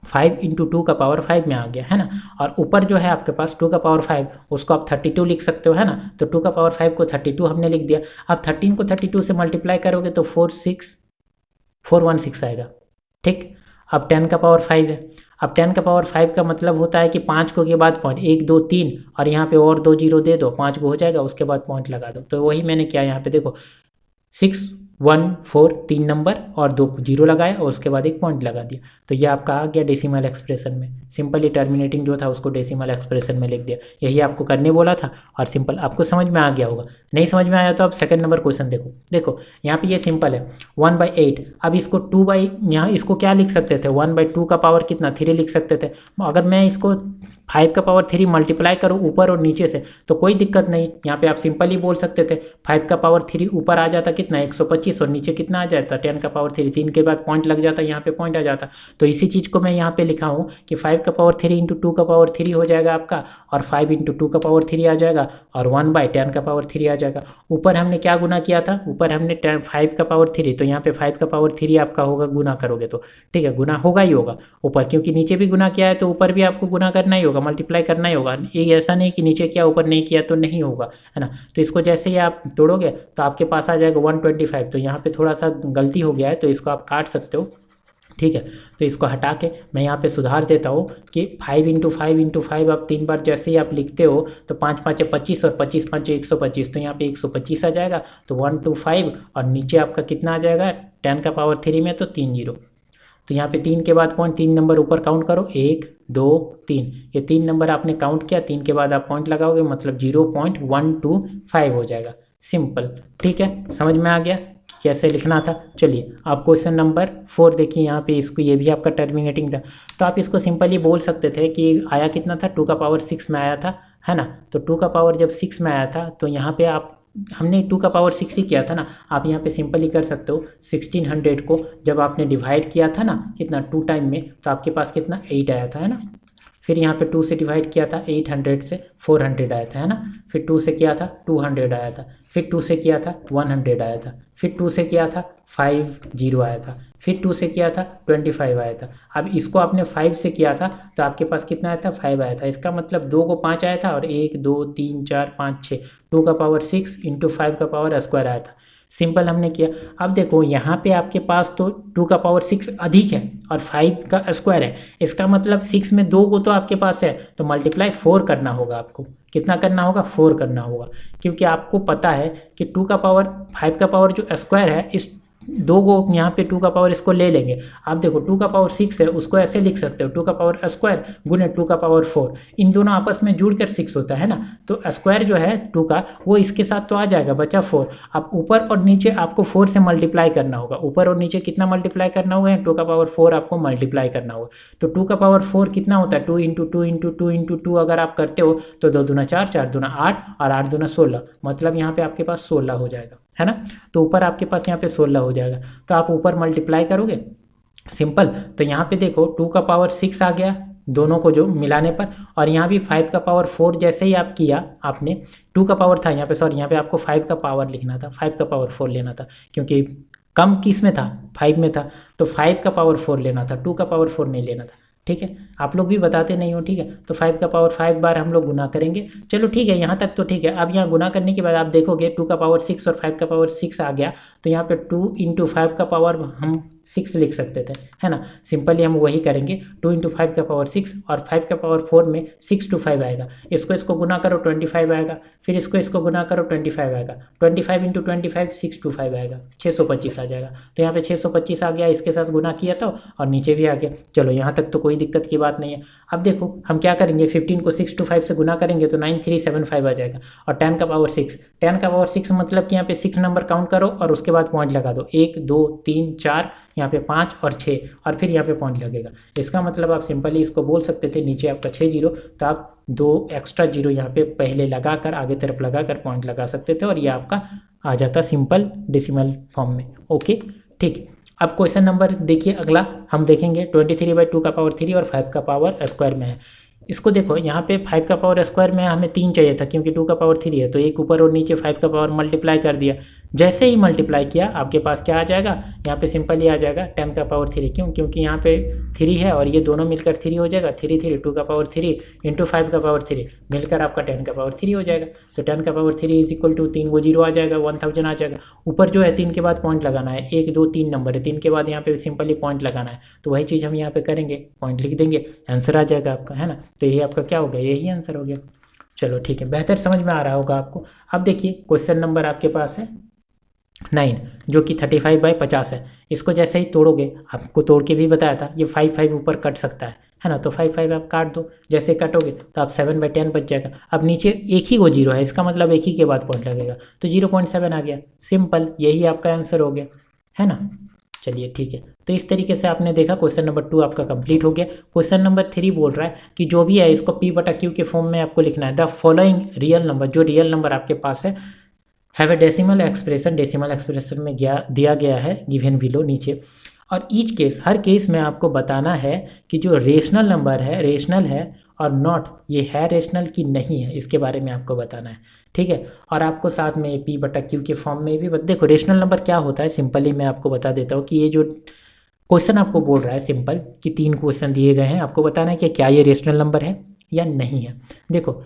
5 इंटू 2 का पावर 5 में आ गया, है ना। और ऊपर जो है आपके पास 2 का पावर 5, उसको आप 32 लिख सकते हो, है ना। तो 2 का पावर 5 को 32 हमने लिख दिया। अब 13 को 32 से मल्टीप्लाई करोगे तो 416 आएगा, ठीक। अब 10 का पावर 5 है। अब 10 का पावर 5 का मतलब होता है कि 5 को के बाद पॉइंट 1 2 3 और यहाँ पे और 2 0 दे दो, 5 को हो जाएगा, उसके बाद पॉइंट लगा दो। तो वही मैंने किया यहाँ पे, देखो 6 1 4 3 नंबर और 2 0 लगाया और उसके बाद एक पॉइंट लगा दिया। तो ये आपका आ गया डेसिमल एक्सप्रेशन में। सिंपली टर्मिनेटिंग जो था उसको डेसिमल एक्सप्रेशन में लिख दिया। यही आपको करने बोला था और सिंपल आपको समझ में आ गया होगा। नहीं समझ में आया तो आप सेकंड नंबर क्वेश्चन देखो। देखो यहाँ पे ये सिंपल है 1/8। अब इसको 2 बाई, यहाँ इसको क्या लिख सकते थे, 1/2 का पावर कितना 3 लिख सकते थे। अगर मैं इसको 5 का पावर 3 मल्टीप्लाई करूँ ऊपर और नीचे से तो कोई दिक्कत नहीं। यहाँ पे आप सिंपली बोल सकते थे 5 का पावर 3 ऊपर आ जाता कितना 125 और नीचे कितना आ जाता 10 का पावर 3, 3 के बाद पॉइंट लग जाता, यहाँ पे पॉइंट आ जाता। तो इसी चीज़ को मैं यहाँ पे लिखा हूँ कि 5 का पावर 3 इंटू 2 का पावर 3 हो जाएगा आपका, और 5 इंटू 2 का पावर 3 आ जाएगा, और 1/10 का पावर 3 आ जाएगा। ऊपर हमने क्या गुना किया था, ऊपर हमने 5 का पावर 3, तो यहाँ पे 5 का पावर 3 आपका होगा, गुना करोगे तो ठीक है, गुना होगा ही होगा ऊपर, क्योंकि नीचे भी गुना किया है तो ऊपर भी आपको गुना करना ही होगा, मल्टीप्लाई करना ही होगा। ये ऐसा नहीं कि नीचे किया ऊपर नहीं किया तो नहीं होगा, है ना। तो इसको जैसे ही आप तोड़ोगे तो आपके पास आ जाएगा 125। तो यहाँ पे थोड़ा सा गलती हो गया है तो इसको आप काट सकते हो, ठीक है। तो इसको हटा के मैं यहाँ पे सुधार देता हूँ कि 5 इंटू 5 इंटू 5 आप 3 बार जैसे ही आप लिखते हो तो 5 5 25 और 25 5 125, तो यहाँ पे 125 आ जाएगा। तो 125 और नीचे आपका कितना आ जाएगा 10 का पावर 3 में तो 3 0। तो यहाँ पे 3 के बाद पॉइंट 3 नंबर ऊपर काउंट करो, 1 2 3, ये 3 नंबर आपने काउंट किया, 3 के बाद आप पॉइंट लगाओगे मतलब 0.125 हो जाएगा, सिंपल, ठीक है। समझ में आ गया कैसे लिखना था। चलिए आप क्वेश्चन नंबर 4 देखिए, यहाँ पे इसको ये भी आपका टर्मिनेटिंग था। तो आप इसको सिंपली बोल सकते थे कि आया कितना था 2 का पावर 6 में आया था, है ना। तो 2 का पावर जब 6 में आया था तो यहाँ पे आप हमने 2 का पावर 6 ही किया था ना। आप यहाँ पे सिंपली कर सकते हो 1600 को जब आपने डिवाइड किया था ना कितना 2 टाइम में, तो आपके पास कितना 8 आया था, है ना। फिर यहाँ पे 2 से डिवाइड किया था 800 से 400 आया था, है ना। फिर 2 से किया था 200 आया था, फिर 2 से किया था 100 आया था, फिर 2 से किया था 50 आया था, फिर 2 से किया था 25 आया था। अब इसको आपने 5 से किया था तो आपके पास कितना आया था 5 आया था। इसका मतलब 2 को 5 आया था और 1 2 3 4 5 6, 2 का पावर 6 इंटू 5 का पावर स्क्वायर आया था। सिंपल हमने किया। अब देखो यहाँ पे आपके पास तो 2 का पावर 6 अधिक है और 5 का स्क्वायर है, इसका मतलब 6 में 2 को तो आपके पास है तो मल्टीप्लाई 4 करना होगा आपको। कितना करना होगा 4 करना होगा, क्योंकि आपको पता है कि 2 का पावर 5 का पावर जो स्क्वायर है इस दो को यहाँ पे 2 का पावर इसको ले लेंगे। आप देखो 2 का पावर 6 है, उसको ऐसे लिख सकते हो 2 का पावर स्क्वायर गुने 2 का पावर 4, इन दोनों आपस में जुड़कर 6 होता है ना, तो स्क्वायर जो है 2 का वो इसके साथ तो आ जाएगा, बचा 4। अब ऊपर और नीचे आपको 4 से मल्टीप्लाई करना होगा, ऊपर और नीचे कितना मल्टीप्लाई करना होगा, 2 का पावर 4 आपको मल्टीप्लाई करना होगा। तो 2 का पावर 4 कितना होता है, 2 इंटू 2 इंटू 2 इंटू 2 अगर आप करते हो तो 2 दूना 4, 4 दूना 8 और 8 दूना 16, मतलब यहाँ पे आपके पास 16 हो जाएगा, है ना। तो ऊपर आपके पास यहाँ पे 16 हो जाएगा, तो आप ऊपर मल्टीप्लाई करोगे सिंपल, तो यहाँ पे देखो 2 का पावर 6 आ गया दोनों को जो मिलाने पर, और यहाँ भी 5 का पावर 4 जैसे ही आप किया, आपने 2 का पावर था यहाँ पे, सॉरी यहाँ पे आपको 5 का पावर लिखना था, 5 का पावर 4 लेना था, क्योंकि कम किस में था, 5 में था, तो 5 का पावर 4 लेना था, 2 का पावर 4 नहीं लेना था। ठीक है, आप लोग भी बताते नहीं हो, ठीक है। तो 5 का पावर 5 बार हम लोग गुना करेंगे, चलो ठीक है, यहाँ तक तो ठीक है। अब यहाँ गुना करने के बाद आप देखोगे 2 का पावर 6 और 5 का पावर 6 आ गया, तो यहाँ पे 2 इंटू 5 का पावर हम 6 लिख सकते थे, है ना। सिंपली हम वही करेंगे, 2 इंटू 5 का पावर 6 और 5 का पावर 4 में 6 to 5 आएगा, इसको गुना करो 25 आएगा, फिर इसको गुना करो 25 आएगा, 25 इंटू 25 6 to 5 आएगा, 625 आ जाएगा। तो यहाँ पे 625 आ गया, इसके साथ गुना किया था और नीचे भी आ गया। चलो यहाँ तक तो कोई दिक्कत की बात नहीं है। अब देखो हम क्या करेंगे, 15 को 6 to 5 से गुना करेंगे तो 9375 आ जाएगा, और 10 का पावर 6, 10 का पावर 6 मतलब कि यहाँ पे 6 नंबर काउंट करो और उसके बाद पॉइंट लगा दो, 1 2 3 4, यहाँ पे 5 और 6 और फिर यहाँ पे पॉइंट लगेगा। इसका मतलब आप सिंपली इसको बोल सकते थे, नीचे आपका 6 जीरो, तो आप 2 एक्स्ट्रा जीरो यहाँ पे पहले लगाकर आगे तरफ लगाकर पॉइंट लगा सकते थे, और ये आपका आ जाता सिंपल डेसिमल फॉर्म में। ओके ठीक। अब क्वेश्चन नंबर देखिए अगला हम देखेंगे, 23/2 का पावर 3 और 5 का पावर स्क्वायर में है। इसको देखो यहाँ पे 5 का पावर स्क्वायर में हमें 3 चाहिए था, क्योंकि 2 का पावर 3 है, तो एक ऊपर और नीचे 5 का पावर मल्टीप्लाई कर दिया। जैसे ही मल्टीप्लाई किया आपके पास क्या आ जाएगा, यहाँ पे सिंपली आ जाएगा 10 का पावर 3, क्यों, क्योंकि यहाँ पे 3 है और ये दोनों मिलकर 3 हो जाएगा, 3 3 2 का पावर 3 इंटू 5 का पावर 3 मिलकर आपका 10 का पावर 3 हो जाएगा। तो 10 का पावर 3 इज इक्वल टू 3 को जीरो आ जाएगा, 1000 आ जाएगा। ऊपर जो है 3 के बाद पॉइंट लगाना है, 1 2 3 नंबर है, 3 के बाद यहाँ पे सिंपली पॉइंट लगाना है, तो वही चीज़ हम यहाँ पे करेंगे, पॉइंट लिख देंगे, आंसर आ जाएगा आपका, है ना। तो यही आपका क्या हो गया, यही आंसर हो गया। चलो ठीक है, बेहतर समझ में आ रहा होगा आपको। अब देखिए क्वेश्चन नंबर आपके पास है 9, जो कि 35/50 है। इसको जैसे ही तोड़ोगे, आपको तोड़ के भी बताया था, ये 5 ऊपर कट सकता है ना, तो 5 आप काट दो, जैसे कटोगे तो आप 7/10 बच जाएगा। अब नीचे एक ही वो जीरो है, इसका मतलब एक ही के बाद पॉइंट लगेगा, तो 0.7 आ गया, सिंपल, यही आपका आंसर हो गया, है ना। चलिए ठीक है, तो इस तरीके से आपने देखा क्वेश्चन नंबर 2 आपका कंप्लीट हो गया। क्वेश्चन नंबर 3 बोल रहा है कि जो भी है इसको P/Q के फॉर्म में आपको लिखना है। द फॉलोइंग रियल नंबर, जो रियल नंबर आपके पास है, have a decimal expression, decimal expression में दिया गया है गिवन बिलो नीचे, और ईच केस, हर केस में आपको बताना है कि जो रेशनल नंबर है, रेशनल है और नॉट, ये है रेशनल की नहीं है, इसके बारे में आपको बताना है, ठीक है। और आपको साथ में P/Q के फॉर्म में भी देखो रेशनल नंबर क्या होता है, सिंपली मैं आपको बता देता हूँ कि ये जो क्वेश्चन आपको बोल रहा है सिंपल कि 3 क्वेश्चन दिए गए हैं, आपको बताना है कि क्या ये रेशनल नंबर है या नहीं है। देखो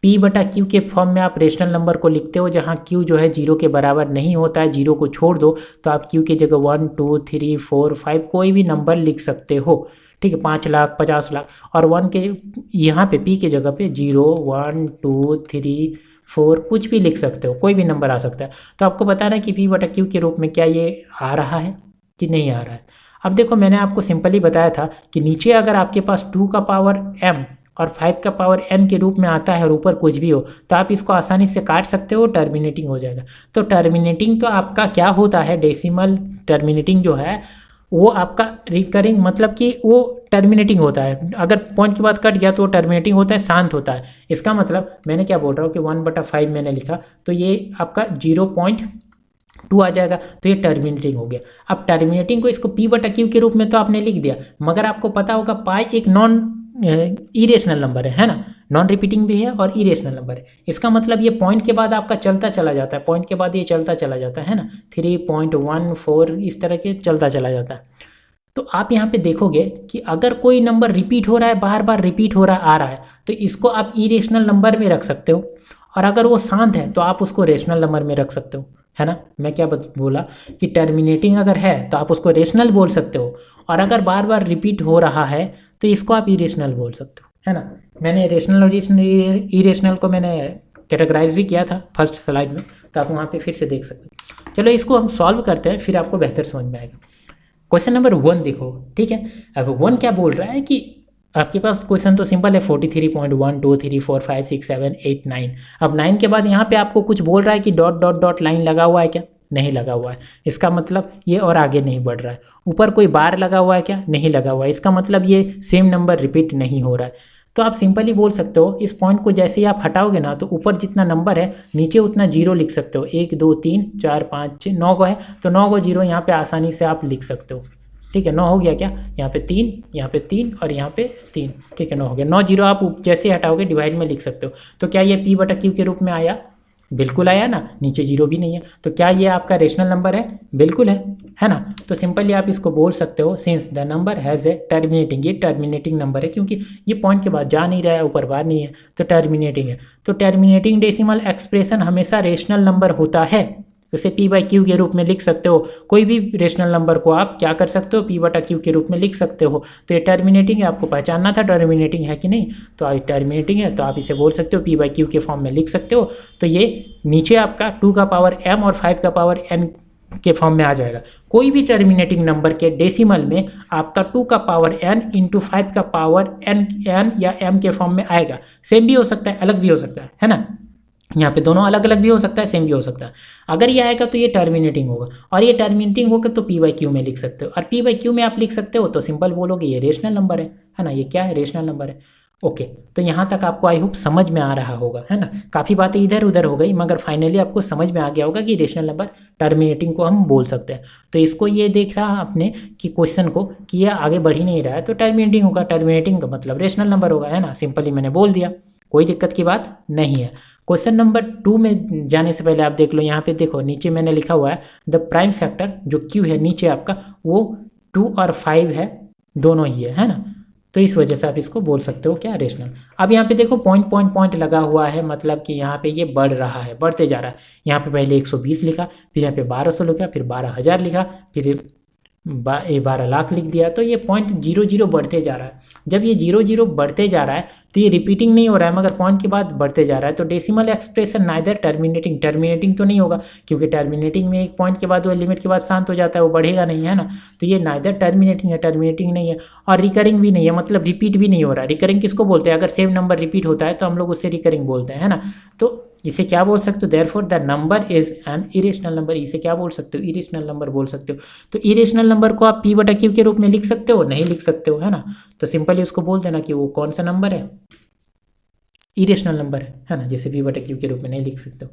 P/Q के फॉर्म में आप रेशनल नंबर को लिखते हो जहाँ Q जो है 0 के बराबर नहीं होता है, 0 को छोड़ दो, तो आप Q की जगह 1 2 3 4 5 कोई भी नंबर लिख सकते हो, ठीक है, 5 लाख 50 लाख, और 1 के यहाँ पे P की जगह पे 0 1 2 3 4 कुछ भी लिख सकते हो, कोई भी नंबर आ सकता है। तो आपको बताना है कि P/Q के रूप में क्या ये आ रहा है कि नहीं आ रहा है। अब देखो मैंने आपको सिंपली बताया था कि नीचे अगर आपके पास 2 का पावर m और 5 का पावर n के रूप में आता है और ऊपर कुछ भी हो, तो आप इसको आसानी से काट सकते हो, टर्मिनेटिंग हो जाएगा। तो टर्मिनेटिंग तो आपका क्या होता है, डेसिमल टर्मिनेटिंग जो है वो आपका रिकरिंग, मतलब कि वो टर्मिनेटिंग होता है, अगर पॉइंट के बाद कट गया तो वो टर्मिनेटिंग होता है, शांत होता है। इसका मतलब मैंने क्या बोल रहा हूँ कि 1/5 मैंने लिखा, तो ये आपका 0.2 आ जाएगा, तो ये टर्मिनेटिंग हो गया। अब टर्मिनेटिंग को इसको P/Q के रूप में तो आपने लिख दिया, मगर आपको पता होगा पाई एक नॉन इरेशनल नंबर है ना, नॉन रिपीटिंग भी है और इरेशनल नंबर है। इसका मतलब ये पॉइंट के बाद आपका चलता चला जाता है, पॉइंट के बाद ये चलता चला जाता है ना, 3.14 इस तरह के चलता चला जाता है। तो आप यहाँ पे देखोगे कि अगर कोई नंबर रिपीट हो रहा है, बार बार रिपीट हो रहा आ रहा है, तो इसको आप इरेशनल नंबर में रख सकते हो, और अगर वो शांत है तो आप उसको रेशनल नंबर में रख सकते हो, है ना। मैं क्या बोला कि टर्मिनेटिंग अगर है तो आप उसको रेशनल बोल सकते हो, और अगर बार बार रिपीट हो रहा है तो इसको आप इरेशनल बोल सकते हो, है ना। मैंने रेशनल और इरेशनल को मैंने कैटेगराइज भी किया था फर्स्ट स्लाइड में, तो आप वहाँ पे फिर से देख सकते हो। चलो इसको हम सॉल्व करते हैं, फिर आपको बेहतर समझ में आएगा। क्वेश्चन नंबर 1 देखो, ठीक है। अब 1 क्या बोल रहा है कि आपके पास क्वेश्चन तो सिंपल है, 43.1 2 3 4 5 6 7 8 9। अब 9 के बाद यहाँ पे आपको कुछ बोल रहा है कि डॉट डॉट डॉट लाइन लगा हुआ है क्या? नहीं लगा हुआ है। इसका मतलब ये और आगे नहीं बढ़ रहा है। ऊपर कोई बार लगा हुआ है क्या? नहीं लगा हुआ है। इसका मतलब ये सेम नंबर रिपीट नहीं हो रहा है। तो आप सिंपली बोल सकते हो, इस पॉइंट को जैसे ही आप हटाओगे ना, तो ऊपर जितना नंबर है नीचे उतना जीरो लिख सकते हो। 1 2 3 4 5 6 9 को है, तो 9 को जीरो यहाँ पे आसानी से आप लिख सकते हो। ठीक है, 9 हो गया क्या? यहाँ पे 3, यहाँ पे 3 और यहाँ पे 3। ठीक है, 9 हो गया। 9 जीरो आप जैसे हटाओगे डिवाइड में लिख सकते हो। तो क्या ये P/Q के रूप में आया? बिल्कुल आया ना, नीचे जीरो भी नहीं है। तो क्या ये आपका रेशनल नंबर है? बिल्कुल है ना। तो सिंपली आप इसको बोल सकते हो, since the number has a terminating, ये टर्मिनेटिंग नंबर है क्योंकि ये पॉइंट के बाद जा नहीं रहा है, ऊपर बार नहीं है, तो टर्मिनेटिंग है। तो टर्मिनेटिंग डेसिमल एक्सप्रेशन हमेशा रेशनल नंबर होता है। जैसे P/Q के रूप में लिख सकते हो। कोई भी रेशनल नंबर को आप क्या कर सकते हो? P/Q के रूप में लिख सकते हो। तो ये टर्मिनेटिंग है, आपको पहचानना था टर्मिनेटिंग है कि नहीं। तो टर्मिनेटिंग है, तो आप इसे बोल सकते हो P/Q के फॉर्म में लिख सकते हो। तो ये नीचे आपका 2 का पावर m और 5 का पावर n के फॉर्म में आ जाएगा। कोई भी टर्मिनेटिंग नंबर के डेसिमल में आपका 2 का पावर n इंटू 5 का पावर n या m के फॉर्म में आएगा। सेम भी हो सकता है, अलग भी हो सकता है ना। यहाँ पे दोनों अलग अलग भी हो सकता है, सेम भी हो सकता है। अगर ये आएगा तो ये टर्मिनेटिंग होगा, और ये टर्मिनेटिंग होगा तो P/Q में लिख सकते हो। और P/Q में आप लिख सकते हो तो सिंपल बोलोगे ये रेशनल नंबर है ना। ये क्या है? रेशनल नंबर है। ओके, तो यहाँ तक आपको आई होप समझ में आ रहा होगा, है ना। काफ़ी बातें इधर उधर हो गई, मगर फाइनली आपको समझ में आ गया होगा कि रेशनल नंबर टर्मिनेटिंग को हम बोल सकते हैं। तो इसको ये देख रहा आपने कि क्वेश्चन को कि ये आगे बढ़ ही नहीं रहा है, तो टर्मिनेटिंग होगा। टर्मिनेटिंग का मतलब रेशनल नंबर होगा, है ना। सिंपली मैंने बोल दिया, कोई दिक्कत की बात नहीं है। क्वेश्चन नंबर 2 में जाने से पहले आप देख लो, यहाँ पे देखो नीचे मैंने लिखा हुआ है द प्राइम फैक्टर जो Q है नीचे आपका, वो 2 और 5 है, दोनों ही है ना। तो इस वजह से आप इसको बोल सकते हो क्या? रेशनल। अब यहाँ पे देखो पॉइंट लगा हुआ है, मतलब कि यहाँ पे ये बढ़ रहा है, बढ़ते जा रहा है। यहाँ पे पहले 120 लिखा, फिर यहाँ पे 1200 लिखा, फिर 12,000 लिखा, फिर 12 लाख लिख दिया। तो ये पॉइंट 0 0 बढ़ते जा रहा है। जब ये 0 0 बढ़ते जा रहा है तो ये रिपीटिंग नहीं हो रहा है, मगर पॉइंट के बाद बढ़ते जा रहा है। तो डेसिमल एक्सप्रेशन नाइदर टर्मिनेटिंग तो नहीं होगा, क्योंकि टर्मिनेटिंग में एक पॉइंट के बाद वो लिमिट के बाद शांत हो जाता है, वो बढ़ेगा नहीं, है ना। तो ये नाइदर टर्मिनेटिंग नहीं है, और रिकरिंग भी नहीं है, मतलब रिपीट भी नहीं हो रहा है। रिकरिंग किसको बोलते हैं? अगर सेम नंबर रिपीट होता है तो हम लोग उसे रिकरिंग बोलते हैं, है ना। तो इसे क्या बोल सकते हो? Therefore the number is an irrational number. इसे क्या बोल सकते हो? इरेशनल नंबर बोल सकते हो। तो इरेशनल नंबर को आप P/Q के रूप में लिख सकते हो? नहीं लिख सकते हो, है ना। तो सिंपली उसको बोल देना कि वो कौन सा नंबर है? इरेशनल नंबर है ना। जैसे P/Q के रूप में नहीं लिख सकते हो।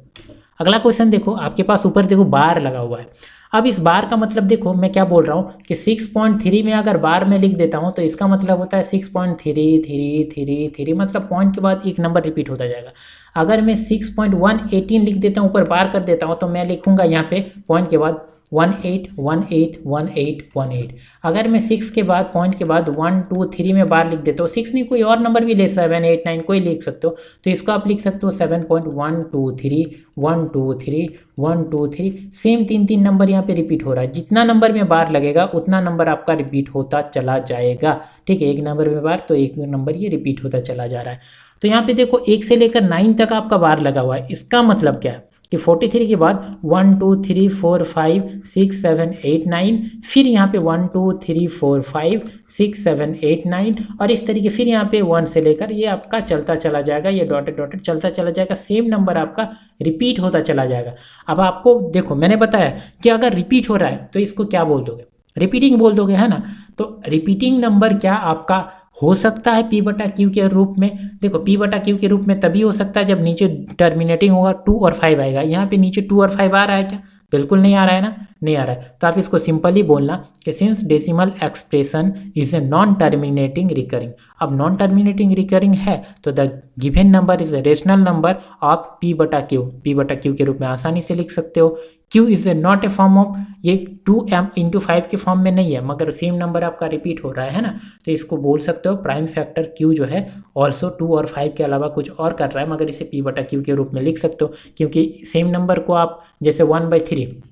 अगला क्वेश्चन देखो, आपके पास ऊपर देखो बार लगा हुआ है। अब इस बार का मतलब देखो, मैं क्या बोल रहा हूँ कि 6.3 में अगर बार में लिख देता हूँ तो इसका मतलब होता है 6.33333, मतलब पॉइंट के बाद एक नंबर रिपीट होता जाएगा। अगर मैं 6.118 लिख देता हूँ, ऊपर बार कर देता हूँ, तो मैं लिखूंगा यहाँ पे पॉइंट के बाद 18181818। अगर मैं 6 के बाद पॉइंट के बाद 1 2 3 में बार लिख देता हूँ, 6 नहीं कोई और नंबर भी ले, 7 8 9 कोई लिख सकते हो। तो इसको आप लिख सकते हो 7.123 123 123। सेम 3 नंबर यहाँ पे रिपीट हो रहा है। जितना नंबर में बार लगेगा उतना नंबर आपका रिपीट होता चला जाएगा। ठीक है, एक नंबर में बार तो एक नंबर ये रिपीट होता चला जा रहा है। तो यहाँ पे देखो 1 से लेकर 9 तक आपका बार लगा हुआ है। इसका मतलब क्या है कि 43 के बाद 1 2 3 4 5 6 7 8 9, फिर यहाँ पे 1 2 3 4 5 6 7 8 9, और इस तरीके फिर यहाँ पे 1 से लेकर ये आपका चलता चला जाएगा, ये डॉटेड चलता चला जाएगा। सेम नंबर आपका रिपीट होता चला जाएगा। अब आपको देखो मैंने बताया कि अगर रिपीट हो रहा है तो इसको क्या बोल दोगे? रिपीटिंग बोल दोगे, है ना। तो रिपीटिंग नंबर क्या आपका हो सकता है P/Q के रूप में? देखो P/Q के रूप में तभी हो सकता है जब नीचे टर्मिनेटिंग होगा 2 और 5 आएगा। यहाँ पे नीचे 2 और 5 आ रहा है क्या? बिल्कुल नहीं आ रहा है ना, नहीं आ रहा है। तो आप इसको सिंपली बोलना कि since decimal expression is a non terminating recurring. अब नॉन टर्मिनेटिंग रिकरिंग है तो the given number is a rational number of P/Q के रूप में आसानी से लिख सकते हो। Q is a not a form of, ये 2m इंटू 5 के फॉर्म में नहीं है, मगर सेम नंबर आपका रिपीट हो रहा है ना। तो इसको बोल सकते हो प्राइम फैक्टर Q जो है ऑल्सो 2 और 5 के अलावा कुछ और कर रहा है, मगर इसे P/Q के रूप में लिख सकते हो, क्योंकि सेम नंबर को आप जैसे 1/3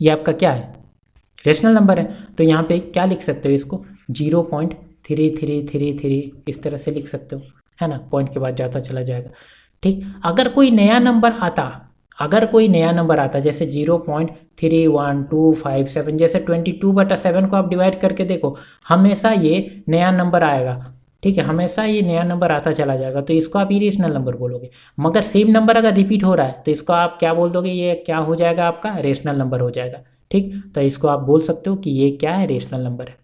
ये आपका क्या है? रेशनल नंबर है। तो यहाँ पे क्या लिख सकते हो? इसको 0.3333 इस तरह से लिख सकते हो, है ना। पॉइंट के बाद जाता चला जाएगा। ठीक, अगर कोई नया नंबर आता अगर कोई नया नंबर आता है जैसे 0.31257, जैसे 22/7 को आप डिवाइड करके देखो, हमेशा ये नया नंबर आएगा, ठीक है, हमेशा ये नया नंबर आता चला जाएगा, तो इसको आप इरेशनल नंबर बोलोगे। मगर सेम नंबर अगर रिपीट हो रहा है तो इसको आप क्या बोल दोगे, ये क्या हो जाएगा, आपका रेशनल नंबर हो जाएगा, ठीक। तो इसको आप बोल सकते हो कि ये क्या है, रेशनल नंबर है।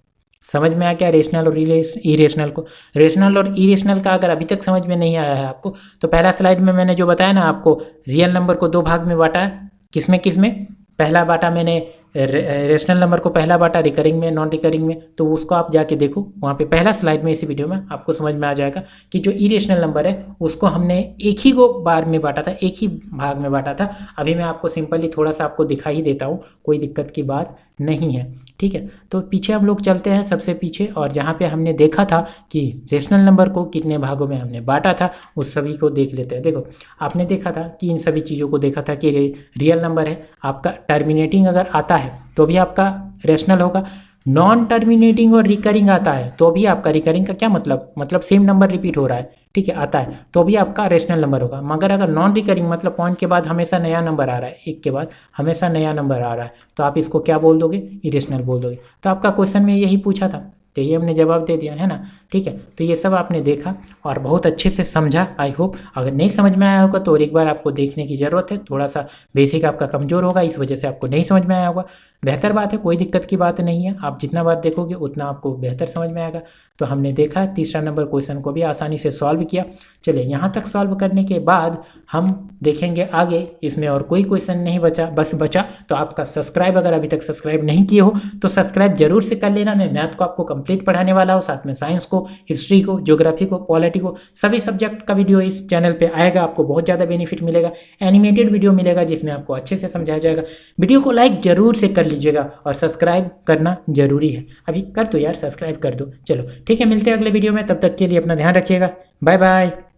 समझ में आ गया रेशनल और इरेशनल को। रेशनल और इरेशनल का अगर अभी तक समझ में नहीं आया है आपको, तो पहला स्लाइड में मैंने जो बताया ना आपको, रियल नंबर को 2 भाग में बांटा है, किसमें किसमें, पहला बांटा मैंने रेशनल नंबर को, पहला बांटा रिकरिंग में, नॉन रिकरिंग में, तो उसको आप जाके देखो वहाँ पे पहला स्लाइड में, इसी वीडियो में आपको समझ में आ जाएगा कि जो इरेशनल नंबर है उसको हमने एक ही को बार में बांटा था, एक ही भाग में बांटा था। अभी मैं आपको सिंपली थोड़ा सा आपको दिखा ही देता हूँ, कोई दिक्कत की बात नहीं है, ठीक है। तो पीछे हम लोग चलते हैं, सबसे पीछे, और जहाँ पे हमने देखा था कि रेशनल नंबर को कितने भागों में हमने बांटा था, उस सभी को देख लेते हैं। देखो आपने देखा था कि इन सभी चीज़ों को देखा था कि रियल नंबर है आपका, टर्मिनेटिंग अगर आता है तो भी आपका रेशनल होगा, नॉन टर्मिनेटिंग और रिकरिंग आता है तो भी आपका, रिकरिंग का क्या मतलब सेम नंबर रिपीट हो रहा है, ठीक है, आता है तो भी आपका रेशनल नंबर होगा। मगर अगर नॉन रिकरिंग मतलब पॉइंट के बाद हमेशा नया नंबर आ रहा है, एक के बाद हमेशा नया नंबर आ रहा है, तो आप इसको क्या बोल दोगे, इरेशनल बोल दोगे। तो आपका क्वेश्चन में यही पूछा था, तो ये हमने जवाब दे दिया है ना, ठीक है। तो ये सब आपने देखा और बहुत अच्छे से समझा, आई होप। अगर नहीं समझ में आया होगा तो और एक बार आपको देखने की ज़रूरत है, थोड़ा सा बेसिक आपका कमज़ोर होगा, इस वजह से आपको नहीं समझ में आया होगा। बेहतर बात है, कोई दिक्कत की बात नहीं है, आप जितना बार देखोगे उतना आपको बेहतर समझ में आएगा। तो हमने देखा तीसरा नंबर क्वेश्चन को भी आसानी से सॉल्व किया। चलिए यहाँ तक सॉल्व करने के बाद हम देखेंगे आगे, इसमें और कोई क्वेश्चन नहीं बचा, बस बचा तो आपका सब्सक्राइब, अगर अभी तक सब्सक्राइब नहीं किए हो तो सब्सक्राइब जरूर से कर लेना। मैं मैथ को आपको कंप्लीट पढ़ाने वाला हूँ, साथ में साइंस को, हिस्ट्री को, ज्योग्राफी को, पॉलिटी को, सभी सब्जेक्ट का वीडियो इस चैनल पे आएगा, आपको बहुत ज़्यादा बेनिफिट मिलेगा। एनिमेटेड वीडियो मिलेगा जिसमें आपको अच्छे से समझाया जाएगा। वीडियो को लाइक जरूर से कर लीजिएगा और सब्सक्राइब करना जरूरी है, अभी कर दो यार, सब्सक्राइब कर दो। चलो ठीक है, मिलते हैं अगले वीडियो में, तब तक के लिए अपना ध्यान रखिएगा, बाय बाय।